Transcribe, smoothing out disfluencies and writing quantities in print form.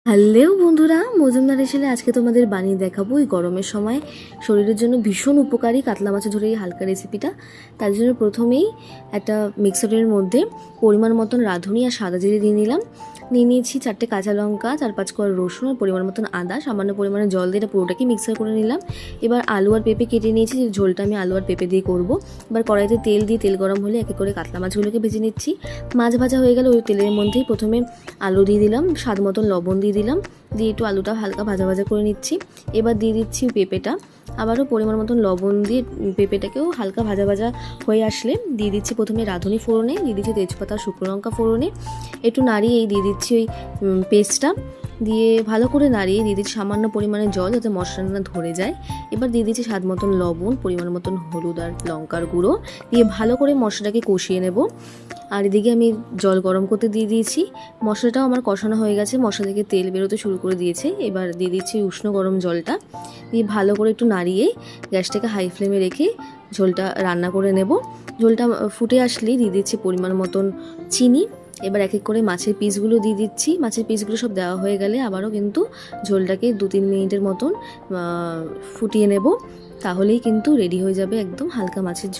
Hello বন্ধুরা, মজুমদার এসেলে আজকে তোমাদের বানিয়ে দেখাবো এই গরমের সময় শরীরের জন্য ভীষণ উপকারী কাতলা মাছের ঝোলের এই হালকা রেসিপিটা। তার জন্য প্রথমেই একটা মিক্সারের মধ্যে পরিমাণ মতন রাঁধুনি আর সাদা জিরে দিয়ে নিয়েছি 4টে কাঁচা লঙ্কা, 4-5 কোয়া রসুন আর পরিমাণ মতন আদা, সামান্য পরিমাণে জল দিয়ে এটা পুরোটাকে মিক্সার করে নিলাম। এবার আলু আর পেঁপে কেটে নিয়েছি, যে ঝোলটা আমি আলু আর পেঁপে দিয়ে করব। এবার কড়াইতে তেল দিয়ে তেল গরম হলে একে করে কাতলা মাছগুলোকে ভেজে নিচ্ছি। মাছ ভাজা হয়ে গেলে ওই তেলের মধ্যেই প্রথমে আলু দিয়ে দিলাম, স্বাদ মতন লবণ দিয়ে দিলাম, দিয়ে একটু আলুটা হালকা ভাজা ভাজা করে নিচ্ছি। এবার দিয়ে দিচ্ছি পেঁপেটা, আবারও পরিমাণ মতন লবণ দিয়ে পেঁপেটাকেও হালকা ভাজা ভাজা হয়ে আসলে দিয়ে দিচ্ছি প্রথমে রাঁধুনি ফোড়নে, দিয়ে দিচ্ছি তেজপাতা শুকনো লঙ্কা ফোড়নে, একটু নাড়িয়েই দিয়ে দিচ্ছি ওই পেস্টটা, দিয়ে ভালো করে নাড়িয়ে দিয়ে দিচ্ছি সামান্য পরিমাণে জল যাতে মশলাটা না ধরে যায়। এবার দিয়ে দিচ্ছি স্বাদ মতন লবণ, পরিমাণ মতন হলুদ আর লঙ্কার গুঁড়ো দিয়ে ভালো করে মশলাটাকে কষিয়ে নেব। আর এদিকে আমি জল গরম করতে দিয়ে দিয়েছি। মশলাটাও আমার কষানো হয়ে গেছে, মশলা থেকে তেল বেরোতে শুরু করে দিয়েছে। এবার দিয়ে দিচ্ছি উষ্ণ গরম জলটা, দিয়ে ভালো করে একটু নাড়িয়ে গ্যাসটাকে হাই ফ্লেমে রেখে ঝোলটা রান্না করে নেব। ঝোলটা ফুটে আসলেই দিয়ে দিচ্ছি পরিমাণ মতন চিনি। এবার এক এক করে মাছের পিসগুলো দিয়ে দিচ্ছি। মাছের পিসগুলো সব দেওয়া হয়ে গেলে আবারও কিন্তু ঝোলটাকে 2-3 মিনিটের মতন ফুটিয়ে নেব, তাহলেই কিন্তু রেডি হয়ে যাবে একদম হালকা মাছের ঝোল।